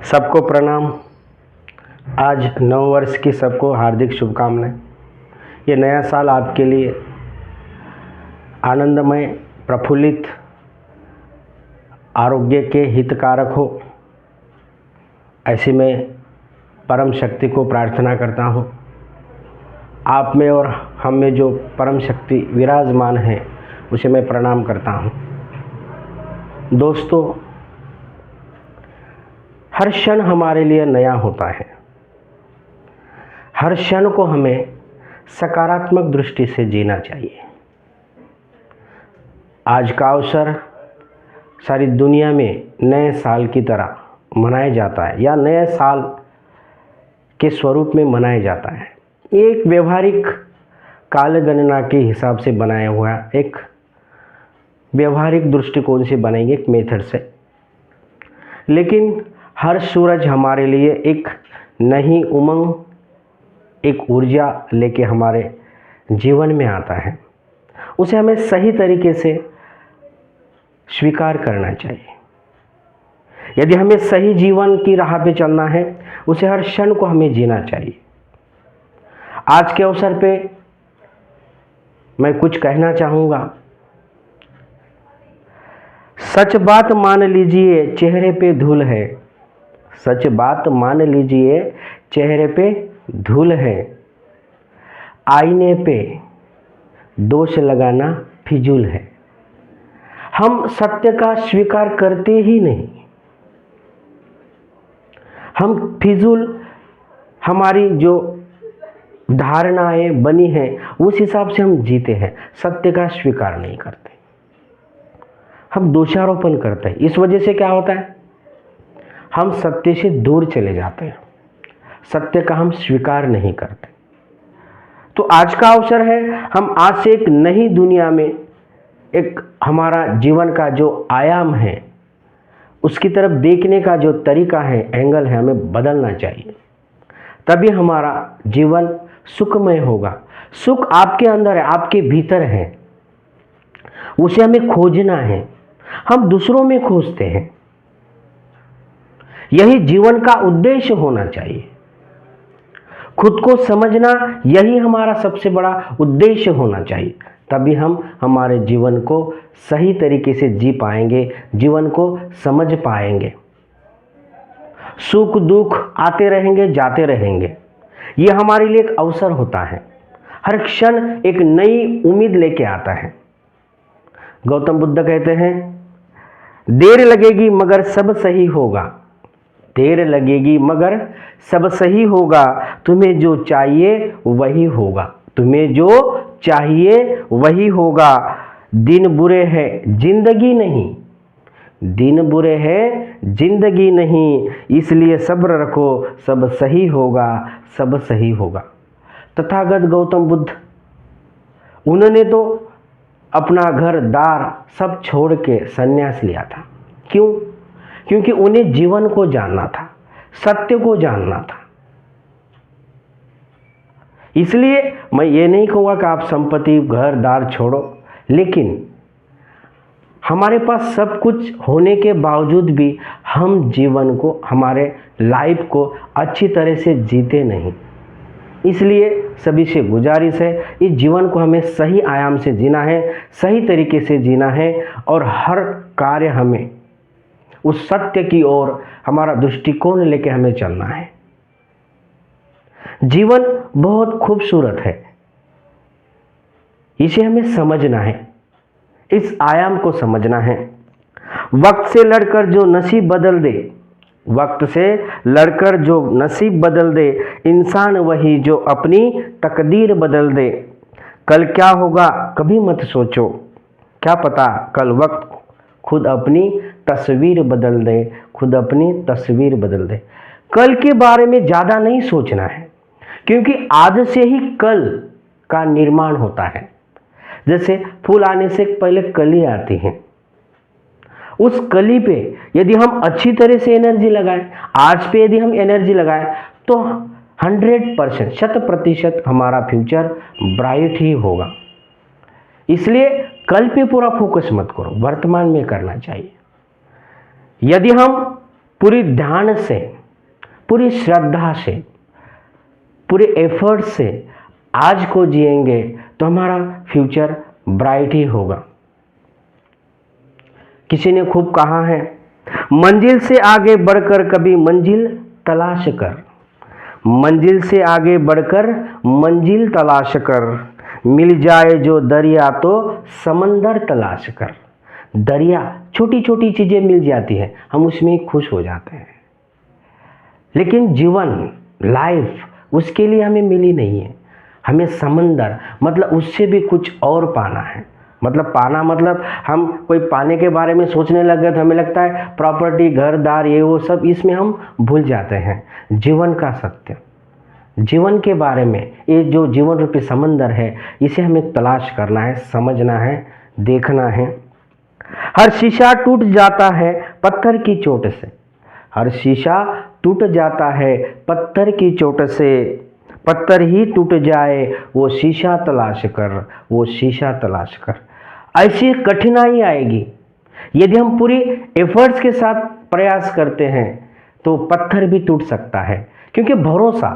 सबको प्रणाम। आज नव वर्ष की सबको हार्दिक शुभकामनाएं। ये नया साल आपके लिए आनंदमय, प्रफुल्लित, आरोग्य के हितकारक हो, ऐसी मैं परम शक्ति को प्रार्थना करता हूँ। आप में और हम में जो परम शक्ति विराजमान है उसे मैं प्रणाम करता हूँ। दोस्तों, हर क्षण हमारे लिए नया होता है। हर क्षण को हमें सकारात्मक दृष्टि से जीना चाहिए। आज का अवसर सारी दुनिया में नए साल की तरह मनाया जाता है या नए साल के स्वरूप में मनाया जाता है। एक व्यवहारिक कालगणना के हिसाब से बनाया हुआ एक व्यवहारिक दृष्टिकोण से बनाएंगे, एक मेथड से। लेकिन हर सूरज हमारे लिए एक नई उमंग, एक ऊर्जा लेके हमारे जीवन में आता है। उसे हमें सही तरीके से स्वीकार करना चाहिए। यदि हमें सही जीवन की राह पे चलना है, उसे हर क्षण को हमें जीना चाहिए। आज के अवसर पे मैं कुछ कहना चाहूँगा। सच बात मान लीजिए, चेहरे पे धूल है। सच बात मान लीजिए, चेहरे पे धूल है। आईने पे दोष लगाना फिजूल है। हम सत्य का स्वीकार करते ही नहीं। हम फिजूल, हमारी जो धारणाएं बनी हैं उस हिसाब से हम जीते हैं, सत्य का स्वीकार नहीं करते। हम दोषारोपण करते हैं। इस वजह से क्या होता है, हम सत्य से दूर चले जाते हैं, सत्य का हम स्वीकार नहीं करते। तो आज का अवसर है, हम आज से एक नई दुनिया में, एक हमारा जीवन का जो आयाम है उसकी तरफ देखने का जो तरीका है, एंगल है, हमें बदलना चाहिए। तभी हमारा जीवन सुखमय होगा। सुख आपके अंदर है, आपके भीतर है, उसे हमें खोजना है। हम दूसरों में खोजते हैं। यही जीवन का उद्देश्य होना चाहिए। खुद को समझना, यही हमारा सबसे बड़ा उद्देश्य होना चाहिए। तभी हम हमारे जीवन को सही तरीके से जी पाएंगे, जीवन को समझ पाएंगे। सुख दुख आते रहेंगे, जाते रहेंगे। ये हमारे लिए एक अवसर होता है। हर क्षण एक नई उम्मीद लेके आता है। गौतम बुद्ध कहते हैं, देर लगेगी मगर सब सही होगा। देर लगेगी मगर सब सही होगा। तुम्हें जो चाहिए वही होगा। तुम्हें जो चाहिए वही होगा। दिन बुरे हैं, जिंदगी नहीं। दिन बुरे हैं, जिंदगी नहीं। इसलिए सब्र रखो, सब सही होगा, सब सही होगा। तथागत गौतम बुद्ध, उन्होंने तो अपना घर दार सब छोड़ के संन्यास लिया था। क्यों? क्योंकि उन्हें जीवन को जानना था, सत्य को जानना था। इसलिए मैं ये नहीं कहूँगा कि आप संपत्ति घर दार छोड़ो, लेकिन हमारे पास सब कुछ होने के बावजूद भी हम जीवन को, हमारे लाइफ को अच्छी तरह से जीते नहीं। इसलिए सभी से गुजारिश है, इस जीवन को हमें सही आयाम से जीना है, सही तरीके से जीना है और हर कार्य हमें उस सत्य की ओर हमारा दृष्टिकोण लेके हमें चलना है। जीवन बहुत खूबसूरत है, इसे हमें समझना है, इस आयाम को समझना है। वक्त से लड़कर जो नसीब बदल दे, वक्त से लड़कर जो नसीब बदल दे, इंसान वही जो अपनी तकदीर बदल दे। कल क्या होगा कभी मत सोचो, क्या पता कल वक्त खुद अपनी तस्वीर बदल दे, खुद अपनी तस्वीर बदल दे। कल के बारे में ज़्यादा नहीं सोचना है, क्योंकि आज से ही कल का निर्माण होता है। जैसे फूल आने से पहले कली आती है। उस कली पे यदि हम अच्छी तरह से एनर्जी लगाएं, आज पे यदि हम एनर्जी लगाएं, तो 100%, 100% हमारा फ्यूचर ब्राइट ही होगा। इसलिए कल पे पूरा फोकस मत करो, वर्तमान में करना चाहिए। यदि हम पूरी ध्यान से, पूरी श्रद्धा से, पूरे एफर्ट से आज को जिएंगे तो हमारा फ्यूचर ब्राइट ही होगा। किसी ने खूब कहा है, मंजिल से आगे बढ़कर कभी मंजिल तलाश कर, मंजिल से आगे बढ़कर मंजिल तलाश कर, मिल जाए जो दरिया तो समंदर तलाश कर। दरिया, छोटी छोटी चीज़ें मिल जाती हैं, हम उसमें ही खुश हो जाते हैं, लेकिन जीवन, लाइफ, उसके लिए हमें मिली नहीं है। हमें समंदर, मतलब उससे भी कुछ और पाना है। मतलब पाना, मतलब हम कोई पाने के बारे में सोचने लग गए तो हमें लगता है प्रॉपर्टी, घर दार, ये वो सब, इसमें हम भूल जाते हैं जीवन का सत्य, जीवन के बारे में। ये जो जीवन रूपी समंदर है, इसे हमें तलाश करना है, समझना है, देखना है। हर शीशा टूट जाता है पत्थर की चोट से, हर शीशा टूट जाता है पत्थर की चोट से, पत्थर ही टूट जाए वो शीशा तलाश कर, वो शीशा तलाश कर। ऐसी कठिनाई आएगी, यदि हम पूरी एफर्ट्स के साथ प्रयास करते हैं तो पत्थर भी टूट सकता है, क्योंकि भरोसा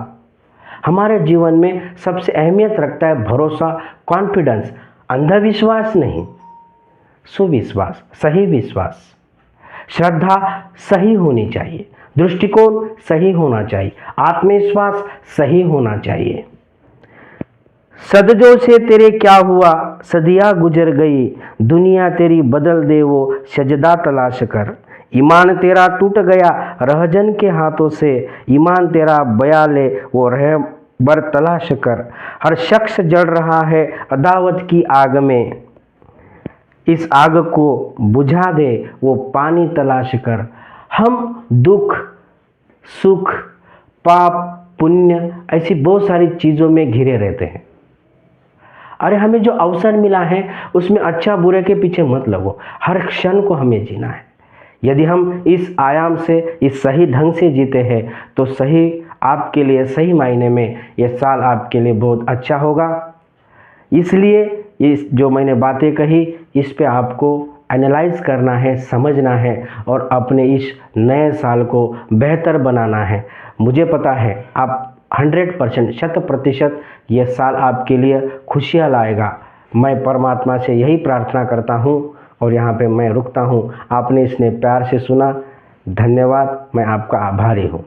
हमारे जीवन में सबसे अहमियत रखता है। भरोसा, कॉन्फिडेंस, अंधविश्वास नहीं, सुविश्वास, सही विश्वास, श्रद्धा सही होनी चाहिए, दृष्टिकोण सही होना चाहिए, आत्मविश्वास सही होना चाहिए। सदजों से तेरे क्या हुआ, सदियाँ गुजर गई, दुनिया तेरी बदल दे वो सजदा तलाश कर। ईमान तेरा टूट गया रहजन के हाथों से, ईमान तेरा बया ले वो रहबर तलाश कर। हर शख्स जल रहा है अदावत की आग में, इस आग को बुझा दे वो पानी तलाश कर। हम दुख, सुख, पाप, पुण्य, ऐसी बहुत सारी चीज़ों में घिरे रहते हैं। अरे हमें जो अवसर मिला है उसमें अच्छा बुरे के पीछे मत लगो, हर क्षण को हमें जीना है। यदि हम इस आयाम से, इस सही ढंग से जीते हैं तो सही आपके लिए, सही मायने में ये साल आपके लिए बहुत अच्छा होगा। इसलिए इस जो मैंने बातें कही, इस पे आपको एनालाइज करना है, समझना है और अपने इस नए साल को बेहतर बनाना है। मुझे पता है आप 100%, 100% ये साल आपके लिए खुशियाँ लाएगा। मैं परमात्मा से यही प्रार्थना करता हूँ और यहाँ पे मैं रुकता हूँ। आपने इसने प्यार से सुना, धन्यवाद, मैं आपका आभारी हूँ।